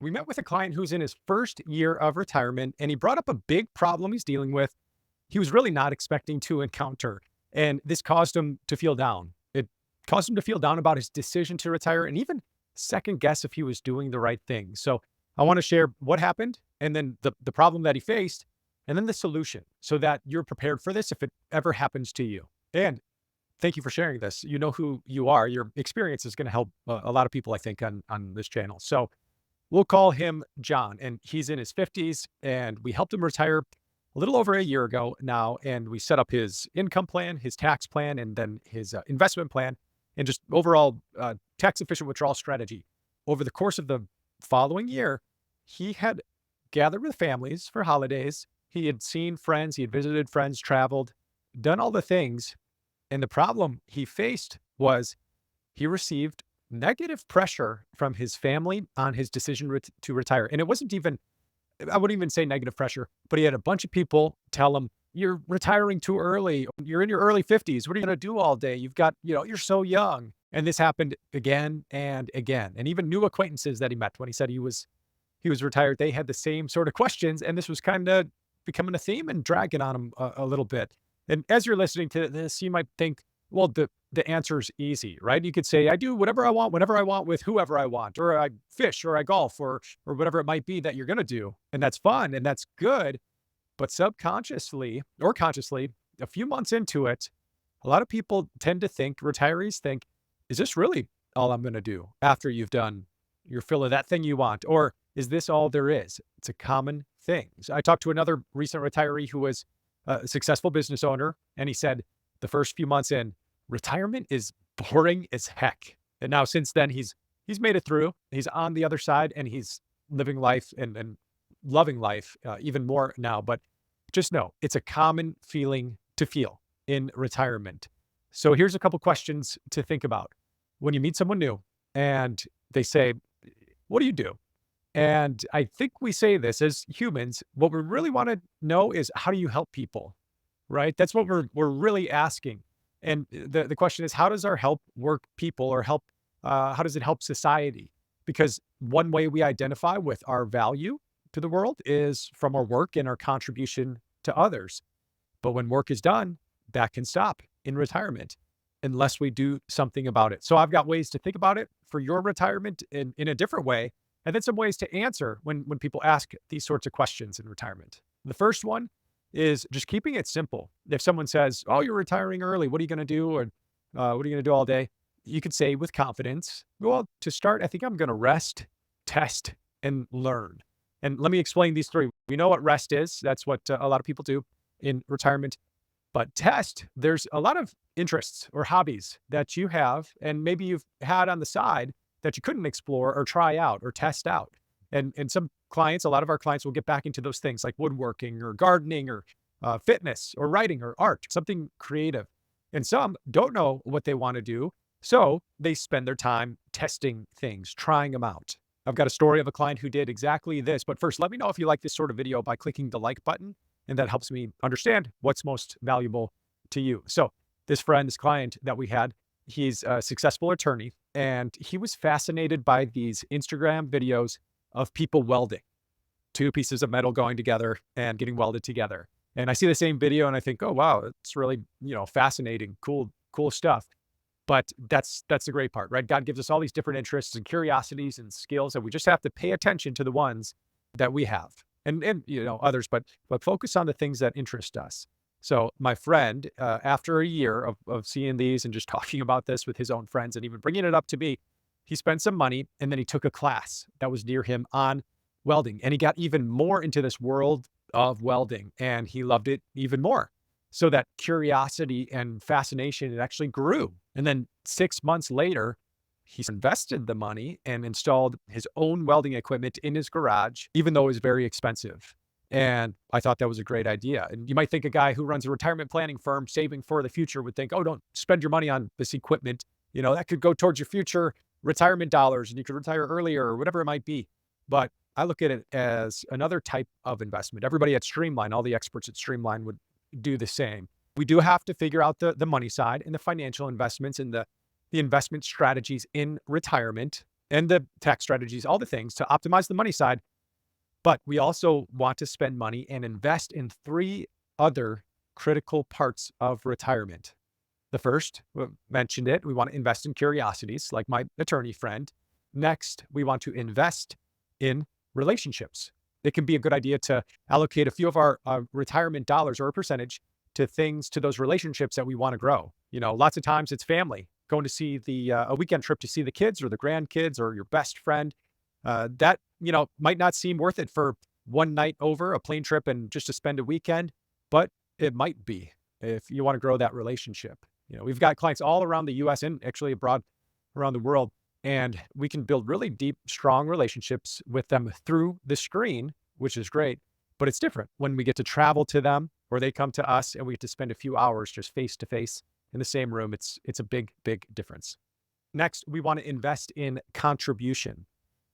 We met with a client who's in his first year of retirement, and he brought up a big problem he's dealing with. He was really not expecting to encounter, and this caused him to feel down. It caused him to feel down about his decision to retire and even second guess if he was doing the right thing. So I want to share what happened and then the problem that he faced and then the solution so that you're prepared for this if it ever happens to you. And thank you for sharing this. You know who you are. Your experience is going to help a lot of people, I think, on this channel. So we'll call him John, and he's in his 50s, and we helped him retire a little over a year ago now, and we set up his income plan, his tax plan, and then his investment plan, and just overall tax efficient withdrawal strategy. Over the course of the following year, he had gathered with families for holidays. He had seen friends, he had visited friends, traveled, done all the things. And the problem he faced was he received negative pressure from his family on his decision to retire. And it wasn't even, I wouldn't even say negative pressure, but he had a bunch of people tell him, "You're retiring too early. You're in your early 50s. What are you going to do all day? You've got, you're so young." And this happened again and again. And even new acquaintances that he met when he said he was retired, they had the same sort of questions. And this was kind of becoming a theme and dragging on him a little bit. And as you're listening to this, you might think, well, the answer's easy, right? You could say, I do whatever I want, whenever I want, with whoever I want, or I fish, or I golf, or whatever it might be that you're going to do, and that's fun and that's good. But subconsciously or consciously, a few months into it, a lot of people tend to think, retirees think, is this really all I'm going to do after you've done your fill of that thing you want, or is this all there is? It's a common thing. So I talked to another recent retiree who was a successful business owner, and he said the first few months in, retirement is boring as heck. And now since then, he's made it through. He's on the other side, and he's living life and loving life even more now. But just know it's a common feeling to feel in retirement. So here's a couple questions to think about when you meet someone new and they say, "What do you do?" And I think we say this as humans. What we really want to know is, how do you help people? Right? That's what we're really asking. And the question is, how does our help work people or help? How does it help society? Because one way we identify with our value to the world is from our work and our contribution to others. But when work is done, that can stop in retirement unless we do something about it. So I've got ways to think about it for your retirement in a different way, and then some ways to answer when people ask these sorts of questions in retirement. The first one is just keeping it simple. If someone says, "Oh, you're retiring early, what are you going to do?" Or "What are you going to do all day?" You could say with confidence, "Well, to start, I think I'm going to rest, test, and learn." And let me explain these three. We know what rest is. That's what a lot of people do in retirement. But test, there's a lot of interests or hobbies that you have, and maybe you've had on the side that you couldn't explore or try out or test out. And some clients, a lot of our clients will get back into those things like woodworking or gardening or fitness or writing or art, something creative. And some don't know what they want to do. So they spend their time testing things, trying them out. I've got a story of a client who did exactly this. But first, let me know if you like this sort of video by clicking the like button, and that helps me understand what's most valuable to you. So this client that we had, he's a successful attorney, and he was fascinated by these Instagram videos of people welding, two pieces of metal going together and getting welded together. And I see the same video and I think, oh wow, it's really, fascinating, cool stuff. But that's the great part, right? God gives us all these different interests and curiosities and skills, and we just have to pay attention to the ones that we have, and others, but focus on the things that interest us. So my friend, after a year of seeing these and just talking about this with his own friends and even bringing it up to me, he spent some money and then he took a class that was near him on welding, and he got even more into this world of welding, and he loved it even more. So that curiosity and fascination, it actually grew. And then 6 months later, he invested the money and installed his own welding equipment in his garage, even though it was very expensive. And I thought that was a great idea. And you might think a guy who runs a retirement planning firm saving for the future would think, oh, don't spend your money on this equipment. That could go towards your future retirement dollars and you could retire earlier or whatever it might be. But I look at it as another type of investment. Everybody at Streamline, all the experts at Streamline would do the same. We do have to figure out the money side and the financial investments and the investment strategies in retirement. and the tax strategies, all the things to optimize the money side. But we also want to spend money and invest in three other critical parts of retirement. The first, we mentioned it, we want to invest in curiosities like my attorney friend. Next, we want to invest in relationships. It can be a good idea to allocate a few of our retirement dollars or a percentage to things, to those relationships that we want to grow. Lots of times it's family, going to see a weekend trip to see the kids or the grandkids or your best friend. That, might not seem worth it for one night over, a plane trip and just to spend a weekend, but it might be if you want to grow that relationship. We've got clients all around the US and actually abroad around the world, and we can build really deep, strong relationships with them through the screen, which is great. But it's different when we get to travel to them or they come to us and we get to spend a few hours just face to face in the same room. It's a big, big difference. Next, we want to invest in contribution.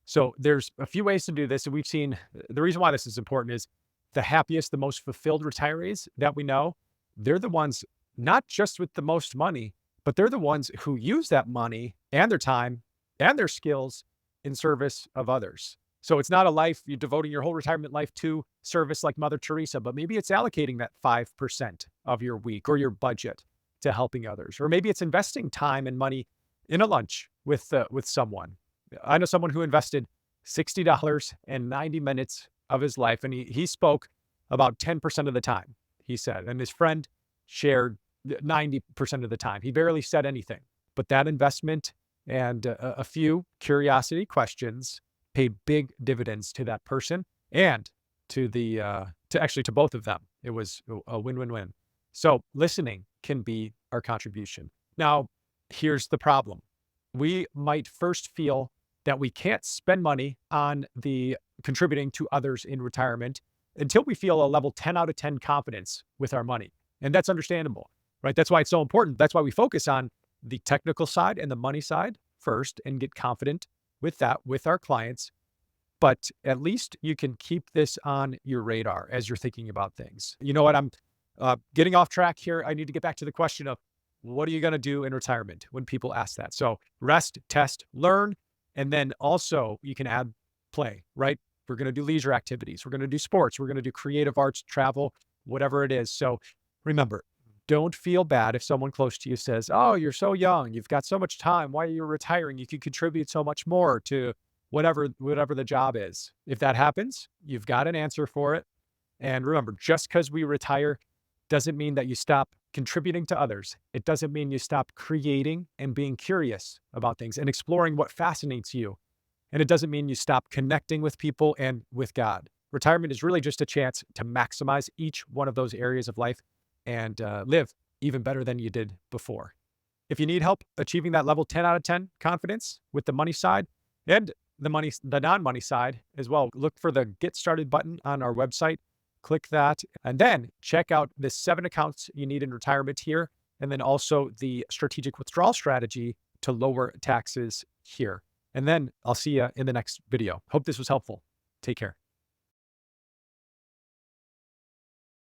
So there's a few ways to do this. And we've seen the reason why this is important is the happiest, the most fulfilled retirees that we know, they're the ones not just with the most money, but they're the ones who use that money and their time and their skills in service of others. So it's not a life you're devoting your whole retirement life to service like Mother Teresa, but maybe it's allocating that 5% of your week or your budget to helping others. Or maybe it's investing time and money in a lunch with someone. I know someone who invested $60 and 90 minutes of his life, and he spoke about 10% of the time, he said, and his friend shared 90% of the time. He barely said anything, but that investment and a few curiosity questions paid big dividends to that person and to to both of them. It was a win-win-win. So listening can be our contribution. Now, here's the problem. We might first feel that we can't spend money on the contributing to others in retirement until we feel a level 10 out of 10 confidence with our money. And that's understandable, right? That's why it's so important. That's why we focus on the technical side and the money side first and get confident with that with our clients. But at least you can keep this on your radar as you're thinking about things. You know what? I'm getting off track here. I need to get back to the question of what are you going to do in retirement when people ask that? So rest, test, learn, and then also you can add play, right? We're going to do leisure activities. We're going to do sports. We're going to do creative arts, travel, whatever it is. So remember, don't feel bad if someone close to you says, "Oh, you're so young. You've got so much time. Why are you retiring? You could contribute so much more to whatever the job is." If that happens, you've got an answer for it. And remember, just because we retire doesn't mean that you stop contributing to others. It doesn't mean you stop creating and being curious about things and exploring what fascinates you. And it doesn't mean you stop connecting with people and with God. Retirement is really just a chance to maximize each one of those areas of life and live even better than you did before. If you need help achieving that level 10 out of 10 confidence with the money side and the non-money side as well, look for the Get Started button on our website. Click that and then check out the 7 accounts you need in retirement here. And then also the strategic withdrawal strategy to lower taxes here. And then I'll see you in the next video. Hope this was helpful. Take care.